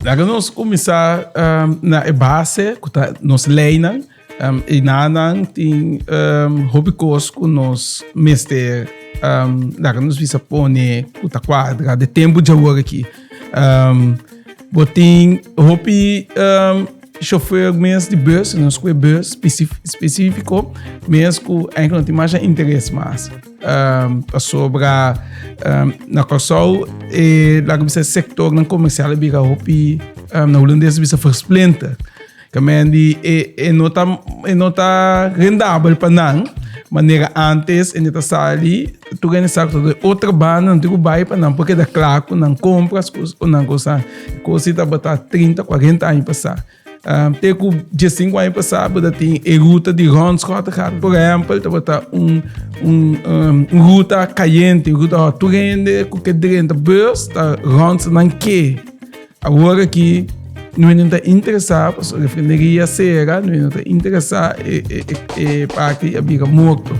Laga nós começar na base, que nos leinen, e nanang tem hobby que nós mestre, laga nós visa pone kuta quadra de tempo de agora aqui. Botin hobby chofer mesmo de bus, nós com bus específico, mesmo que ainda não tem mais interesse mais. Sobre na qual e lá que sector não comercial biga hobby na holandesa bisa versplinterd. Kamendi nota rendável para não maneira antes em esta sali tu ganha saco de outra banda não tu vai para não porque da claro não compra as coisas ou não coisa tá botar 30 40 anos passar tem que de 5 anos passar botar tem ruta de rondschot por exemplo tu botar ruta caliente ruta tu ganha que dentro bus tá rond não que agora aqui não está interessado, a refineria será, não está interessado, para que a biga morto.